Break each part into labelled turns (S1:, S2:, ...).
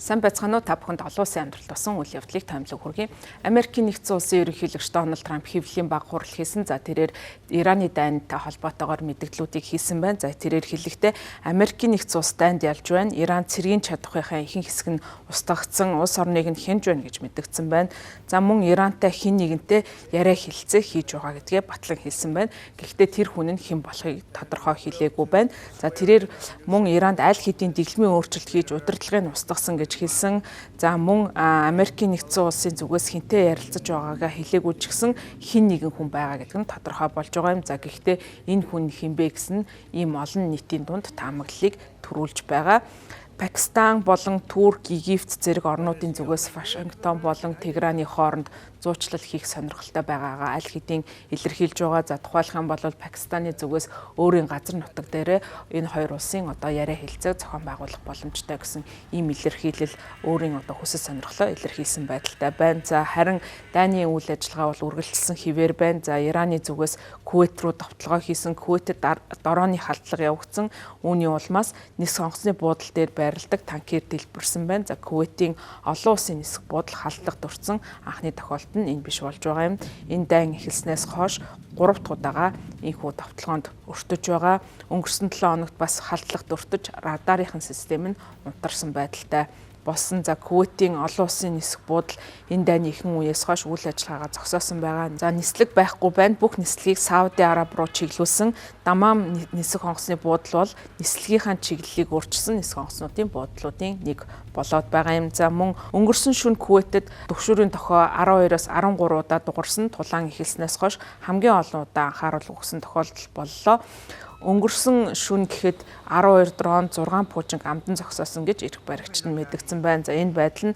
S1: Сайн байцгаана уу та бүхэнд олон улсын амьдралд болсон үйл явдлыг томилог хүргэе. Америкийн нэгдсэн улсын ерөнхийлөгч Дональд Трамп хэвлэлийн баг хурал хийсэн. За тэрээр Ираны дайнтай холбоотойгоор мэдгдлүүдийг хийсэн байна. За тэрээр хэлэхдээ Америкийн нэгдсэн улс дайнд ялж байна. Иран цэргийн чадахынхаа ихэнх хэсэг нь устгагдсан, улс орныг нь хянж байна гэж мэдгдсэн байна. За мөн Ирантай хэн нэгэнтэй яриа хэлцээ хийж байгаа гэдгээ батлан хэлсэн байна. Гэхдээ тэр хүн нь хэн болохыг тодорхой хэлээгүй байна. За тэрээр мөн Иранд аль хэдийн дэглэмийн өөрчлөлт хийж удирдлагыг устгасан гэж хэлсэн. За мөн Америкийн нэгдсэн улсын зүгээс хинтээ ярилцаж байгаагаа хэлээгүй ч гэсэн хин нэгэн хүн байгаа гэдэг нь тодорхой болж байгаа юм. За гэхдээ энэ хүн хинбэ гэсэн ийм олон нийтийн дунд таамаглалыг төрүүлж байгаа. Пакистан болон Турк, Египт зэрэг орнуудын зүгээс Вашингтон болон Тегераны хооронд зуучлал хийх сонирхолтой байгаагаа аль хэдийн илэрхийлж байгаа. За тухайлх юм бол Пакистаны зүгээс өөрийн газар нутаг дээр энэ хоёр улсын одоо яриа хэлцээг зохион байгуулах боломжтой гэсэн ийм илэрхийлэл өөрийн одоо хүсэл сонирхлоо илэрхийлсэн байдалтай байна. За харин дайны үйл ажиллагаа бол үргэлжилсэн хിവэр байна. За Ираны зүгээс Кувейт руу давталгаа хийсэн, Кувейтэд дорооны халдлага явагдсан. Үүний улмаас Нисэх онгоцны буудал дээр байрладаг танкер дэлбэрсэн байна. За Кувейтийн олон улсын нисэх буудал халдлага дурсан анхны тохиолдол нь энэ биш болж байгаа юм. Энэ дайн эхэлснээс хойш 3 дахь удаага энэхүү давталгоонд өртөж байгаа. Өнгөрсөн 7 хоногт бас халдлагад өртөж радарынхан систем нь унтарсан байдалтай болсон. За Кувейтийн олон улсын нисэх буудал энэ дайны ихэнх үеэс хойш үйл ажиллагаагаа зогсоосон байгаа. За нислэг байхгүй байна. Бүх нислэгийг Сауди Араби руу чиглүүлсэн. Дамаам нисэх онгоцны буудал бол нислэгийнхаа чиглэлийг өөрчилсөн нисэх онгоцнуудын буудлуудын нэг болоод байгаа юм. За мөн өнгөрсөн шөнө Кувейтэд түгшүүрийн тохио 12-оос 13 удаа дугарсан. Тулаан эхэлснээс хойш хамгийн олон удаа анхаарал өгсөн тохиолдол боллоо. Өнгөрсөн шөнө гэхэд 12 дрон 6 пуужинг амдан зогсоосон гэж эрх баригчид нь мэдгдсэн байна. За энэ байдал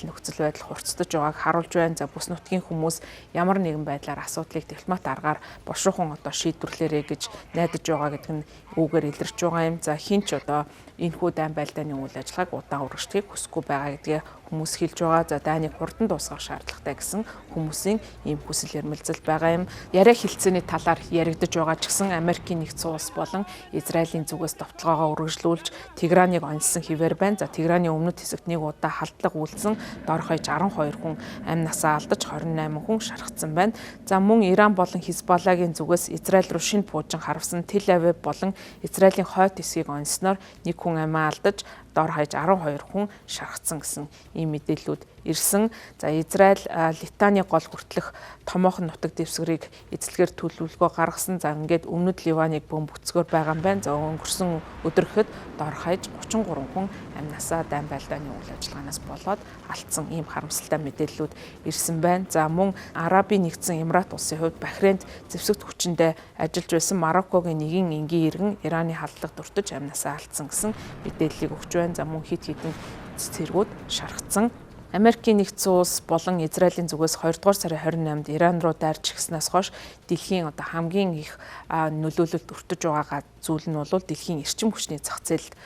S1: нөхцөл байдал хурцдаж байгааг харуулж байна. За бүс нутгийн хүмүүс ямар нэгэн байдлаар асуудлыг дипломат аргаар бошуухан одоо шийдвэрлээрэй гэж найдаж байгаа гэдэг нь үүгээр илэрч байгаа юм. За хинч одоо энэхүү дайн байлдааны үйл ажиллагааг удаан үргэлжлэхийг хүсэхгүй байгаа гэдгээ хүмүүс хэлж байгаа. За дайныг хурдан дуусгах шаардлагатай гэсэн хүмүүсийн ийм хүсэл эрмэлзэл байгаа юм. Яриа хэлцээний талаар яригдж байгаа ч гэсэн Америкийн нэгдсэн улс болон Израилийн зүгээс давталгаагаа үргэлжлүүлж Тегераныг онилсан хിവэр байна. За Тегераны өмнөд хэсэгт нэг удаа халдлага үйлдсэн. Дор хаяж 12 хүн амь насаа алдаж 28 хүн шархсан байна. За мөн Иран болон Хизбаллагийн зүгээс Израиль руу шинэ пуужин харвсан Тел Авив болон Израилийн хойд хэсгийг онилсноор нэг хүн амиа алдаж дор хаяж 12 хүн шархсан гэсэн ийм мэдээллүүд ирсэн. За Израиль Литаны гол хүртэлх томоохон нутаг дэвсгэрийг эзлэхээр төлөвлөгөө гаргасан. За ингээд өмнөд Ливаныг бөмбөгцгөр байгаа юм байна. За өнгөрсөн өдрөөхөд дор хаяж 33 хүн амь насаа дайн байлдааны үйл ажиллагаанаас болоод алдсан ийм харамсалтай мэдээллүүд ирсэн байна. За мөн Арабын нэгдсэн Эмират улсын хувьд Бахрейнд зэвсэгт хүчиндээ ажиллаж байсан Мароккогийн нэгэн энгийн иргэн Ираны халдлагад өртөж амь насаа алдсан гэсэн мэдээллийг өгч байна. За мөн хэд хэдэн цэргүүд шархсан. Америкийн нэгдсэн улс болон Израилийн зүгээс 2 дугаар сарын 28-нд Иран руу дайрч гиснээс хойш дэлхийн одоо хамгийн их нөлөөлөлт өртөж байгаа зүйл нь бол дэлхийн эрчим хүчний зах зээлд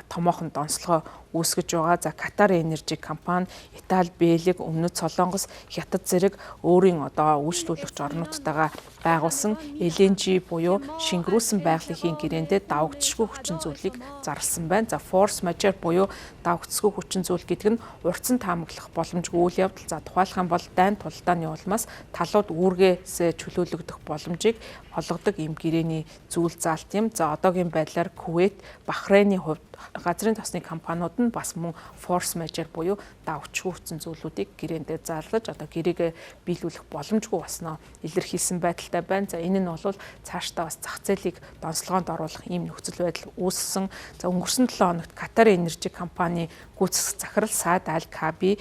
S1: томоохон донслогоо үүсгэж байгаа. За Катар Энержи компани, Итали, Бельги, Өмнөд Солонгос, Хятад зэрэг өөрийн одоо үйлчлүүлэгч орнуудтайгаа байгуулсан LNG буюу шингэрүүлсэн байгалийн гэрээндээ давагдшгүй хүчин зүйлийг зарласан байна. За force majeure буюу давагдсгүй хүчин зүйл гэдэг нь урьдчилан таамаглах боломжгүй үйл явдал. За тухайлх юм бол дайн тулдааны улмаас талууд үүргээс чөлөөлөгдөх боломжийг олгодог ийм гэрээний зүйл заалт юм. За одоогийн байдлаар Кувейт, Бахрейний хувьд газрын тосны компаниуд нь бас мөн force majeure буюу давагдшгүй хүчин зүйлүүдийг гэрээндээ заалгаж одоо гэрээгээ биелүүлэх боломжгүй болсноо илэрхийлсэн байдалтай байна. За энэ нь бол цаашдаа бас зах зээлийг донслогоонд оруулах ийм нөхцөл байдал үүссэн. За өнгөрсөн 7 хоногт Катар Энержи компани гүйцэтгэх захирал Саад Аль-Кааби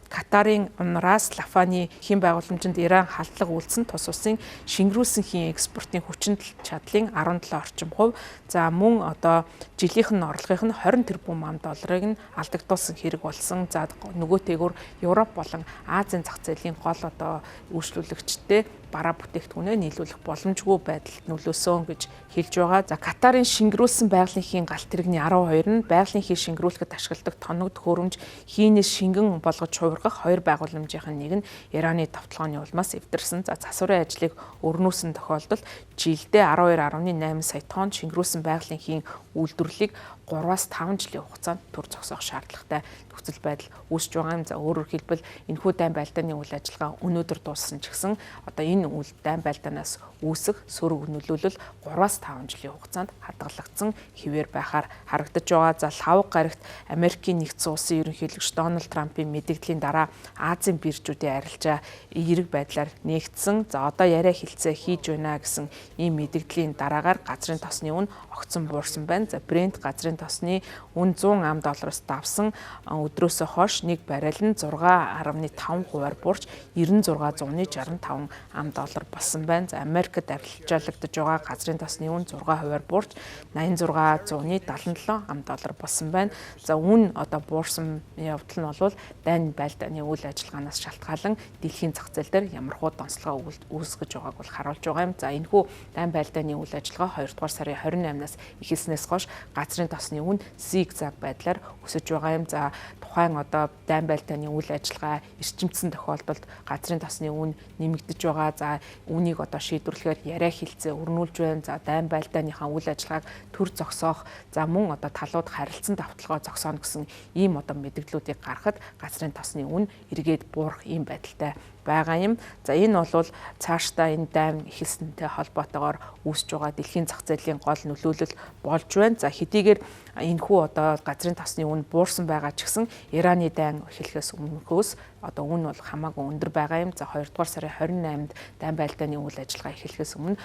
S1: Катарын Рас Лафаны хэн байгууламжинд Иран халдлага үйлдсэн тус улсын шингэрүүлсэн хийн экспортын хүчин чадлын 17 орчим хувь. За мөн одоо жилийнх нь орлогын нь 20 тэрбум $ыг нь алдагдуулсан хэрэг болсон. За нөгөөтэйгүр Европ болон Азийн зах зээлийн гол одоо үйлчлүүлэгчтэй бараа бүтээгдэхүүнээ нийлүүлэх боломжгүй байдалд нөлөөсөн гэж хэлж байгаа. За Катарын шингэрүүлсэн байгалийн галт тэрэгний 12 нь байгалийн шингэрүүлэхэд ашигладаг тоног төхөөрөмж хийнээс шингэн болгож хувиргах 2 байгууламжийн нэг нь Ираны давталгааны улмаас эвдэрсэн. За засварын ажлыг өрнүүлсэн тохиолдолд жилдээ 12.8 сая тонн шингэрүүлсэн байгалийн үйлдвэрлэлийг 3-5 жилийн хугацаанд төр зогсоох шаардлагатай нөхцөл байдал үүсэж байгаа юм. За өөрөөр хэлбэл энэхүү дайн байлдааны үйл ажиллагаа өнөөдөр дууссан ч гэсэн одоо энэ үйл дайн байлдаанаас үүсэх сөрөг нөлөөлөл 3-5 жилийн хугацаанд хадгалагдсан хэвээр байхаар харагдаж байгаа. За лхагва гарагт Америкийн нэгдсэн улсын ерөнхийлөгч Дональд Трампын мэдэгдлийн дараа Азийн биржүүдийн арилжаа эерэг байдлаар нэгдсэн. За одоо яриа хэлцээ хийж байна гэсэн ийм мэдэгдлийн дараагаар газрын тосны үн огцон буурсан байна. За Brent газрын тосны үн 100 ам.доллароос давсан өдрөөсөө хойш нэг баррел нь 6.5 хувиар буурч 96.65 ам.доллар болсон байна. За Америкт арилжаалагдж байгаа газрын тосны үн 6 хувиар буурч 86.77 ам.доллар болсон байна. За үн одоо буурсан явдал нь бол дайн байлдааны үйл ажиллагаанаас шалтгаалan дэлхийн зах зээл дээр ямархуу донцлогоо үүсгэж байгааг бол харуулж байгаа юм. За энэхүү дайн байлдааны үйл ажиллагаа 2 дугаар сарын 28-наас эхэлснээс хойш газрын тосны үн зигзаг байдлаар өсөж байгаа юм. За тухайн одоо дайн байлдааны үйл ажиллагаа эрчимдсэн тохиолдолд газрын тосны үн нэмэгдэж байгаа. За үнийг одоо шийдвэрлэхээр яриа хэлцээ өрнүүлж байна. За дайн байлдааныхаа үйл ажиллагааг төр зогсоох, за мөн одоо талууд харилцан давталгоо зогсооно гэсэн ийм одоо мэдээллүүдийг гаргахад газрын тосны үн эргээд буурах ийм байдалтай байгаа юм. За энэ бол цаашдаа энэ дайн эхэлсэнтэй холбоотойгоор үүсэж байгаа дэлхийн зах зээлийн гол нөлөөлөл болж байна. За хэдийгээр энэхүү одоо газрын тосны үн буурсан байгаа ч гэсэн Ираны дайн эхлэхээс өмнөхөөс одоо үн бол хамаагүй өндөр байгаа юм. За 2 дугаар сарын 28-нд дайн байлдааны үйл ажиллагаа эхлэхээс өмнө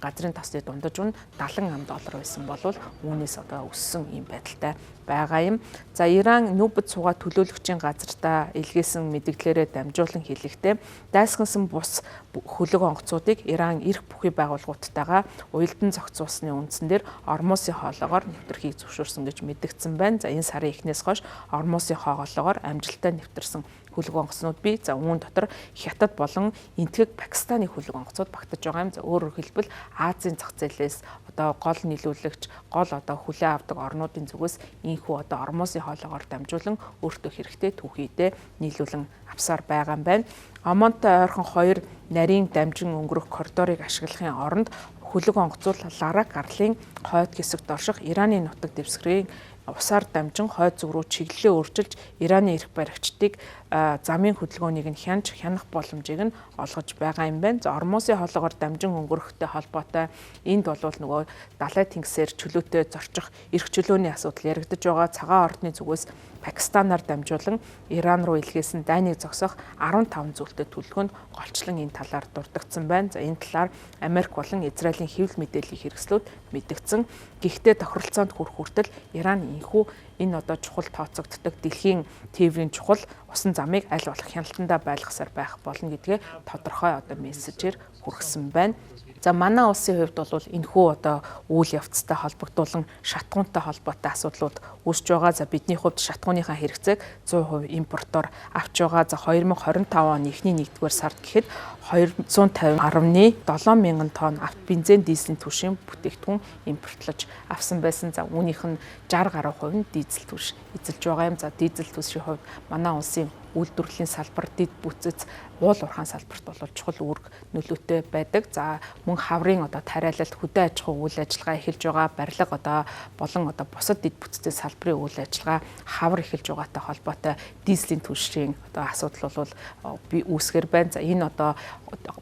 S1: газрын тосны дундаж үн 70 ам.доллар байсан бол үүнээс одоо өссөн ийм байдалтай байгаа юм. За Иран нүүбэд суугаа төлөөлөгчийн газартаа илгээсэн мэдээлэлээрээ дамжуулан хэлэхдээ дайсгансан бус хөлөг онгоцуудыг Иран эрх бүхий байгууллагуудтайгаа уялдан зохицуулсны үндсэн дээр Ормосын хоолоогоор нэвтрхийг зөвшөөрсөн гэж мэдгдсэн байна. За энэ сарын эхнээс хойш Ормосын хоолоогоор амжилттай нэвтэрсэн хөлөг онгоцнууд бий. За үүн дотор Хятад болон энтгэг Пакистаны хөлөг онгоцууд багтаж байгаа юм. За өөрөөр хэлбэл Азийн зах зээлээс одоо гол нийлүүлэгч, гол одоо хүлээн авдаг орнуудын зүгээс ийхүү одоо Ормосын хоолоогоор дамжуулан өөртөө хэрэгтэй түүхийдээ нийлүүлэн авсаар байгаа юм байна. Омонтой ойрхон 2 нарийн дамжин өнгөрөх коридорыг ашиглахын оронд хөлөг онгоцуулалаараа гарлын хойд хэсэгт орших Ираны нутаг дэвсгэрийн усаар дамжин хойд зүг рүү чиглэлээ өөрчилж Ираны эрх баригчдыг замын хөдөлгөөнийг нь хянах боломжийг нь олгож байгаа юм байна. За Ормосын хоолоогоор дамжин өнгөрөхтэй холбоотой энд бол нөгөө далай тэнгисээр чөлөөтэй зорчих эрх чөлөөний асуудал яригдж байгаа. Цагаан ордны зүгээс Пакистанаар дамжуулан Иран руу илгээсэн дайныг зогсоох 15 зүйлтэй төлөвлөгөөнд голчлон энэ талаар дурддагдсан байна. За энэ талаар Америк болон Израилийн хэвлэл мэдээллийн хэрэгслүүд мэдгдсэн. Гэхдээ тохиролцоонд хүрэх хүртэл Иран энэхүү энэ одоо чухал тооцогддог дэлхийн тээврийн чухал усан замыг аль болох хяналтандаа байлгасаар байх болно гэдгээ тодорхой одоо мессежээр хүргэсэн байна. За манай улсын хувьд бол энэхүү одоо үйл явцтай холбогдуулан шатгуунтай холбоотой асуудлууд үүсэж байгаа. За бидний хувьд шатгууныхаа хэрэгцээг 100% импортоор авч байгаа. За 2025 оны эхний 1-р сард гэхэд 250.7 мянган тонн авто бензин дизелийн түвшин бүтээгдэхүүн импортлож авсан байсан. За үүнийх нь 60 гаруй хувь нь дизель түвш эзэлж байгаа юм. За дизель түвшийн хувьд манай улсын үйлдвэрлэлийн салбар, дэд бүтцэц, уул уурхайн салбарт бол чухал үүрэг нөлөөтэй байдаг. За мөн хаврын одоо тариалалт, хөдөө аж ахуйн үйл ажиллагаа эхэлж байгаа, барилга одоо болон одоо бусад дэд бүтцийн салбарын үйл ажиллагаа хавар эхэлж байгаатай холбоотой дизелийн түвшийн одоо асуудал бол би үүсгэр байна. За энэ одоо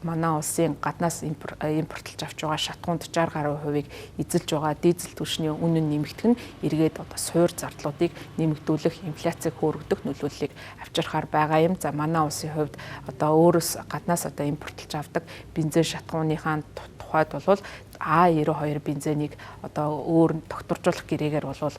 S1: манай улсын гаднаас импортлж авч байгаа шатгуунд 60 гаруй хувийг эзэлж байгаа дизель түвшний үнэ нь нэмэгдэх нь эргээд одоо суур зардлуудыг нэмэгдүүлэх, инфляцийг хөөргөх нөлөөллийг авчирхаар байгаа юм. За манай улсын хувьд одоо өөрөөс гаднаас одоо импортлж авдаг бензин шатгууныхаа тухайд бол А92 бензинийг одоо өөр докторжуулах гэрээгээр бол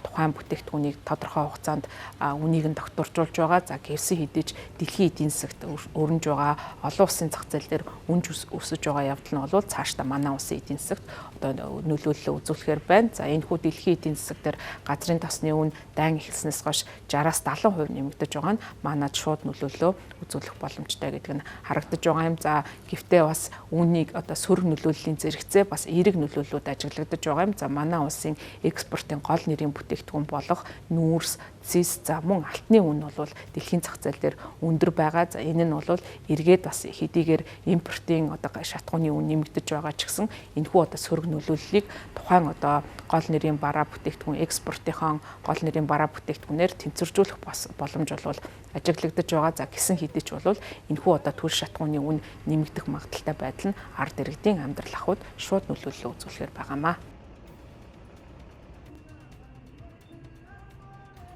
S1: тухайн бүтээгдэхүүнийг тодорхой хугацаанд үнийг нь докторжуулж байгаа. За гэвсэн хэдиж дэлхийн эдийн засагт өрнөж байгаа олон улсын зах зээл дээр үнж өсөж байгаа явдал нь бол цаашдаа манай улсын эдийн засагт одоо нөлөөлөл үзүүлэхээр байна. За энэ хүү дэлхийн эдийн засаг дээр газрын тосны үн дайн эхэлснээс хойш 60-аас 70% нэмэгдэж байгаа нь манад шууд нөлөөлөө үзүүлэх боломжтой гэдэг нь харагдаж байгаа юм. За гэхдээ бас үүнийг одоо сөрөг нөлөөллийн зэрэгцээ бас эерэг нөлөөллүүд ажиглагдаж байгаа юм. За манай улсын экспортын гол нэрийн бүтээгдэхүүн болох нүүрс, эцсээс за мөн алтны үн бол дэлхийн зах зээл дээр өндөр байгаа. За энэ нь бол эргээд бас хэдийгээр импортын одоо шатхууны үн нэмэгдэж байгаа ч гэсэн энэхүү одоо сөрөг нөлөөллийг тухайн одоо гол нэрийн бараа бүтээгдэхүүн экспортынхон гол нэрийн бараа бүтээгдэхүүнээр тэнцвэржүүлэх боломж бол ажиглагдаж байгаа. За гисэн хэдий ч бол энэхүү одоо түр шатхууны үн нэмэгдэх магадaltaй байдал нь ард иргэдийн амьдрал ахуйд шууд нөлөөлөл үзүүлэхээр байгаамаа.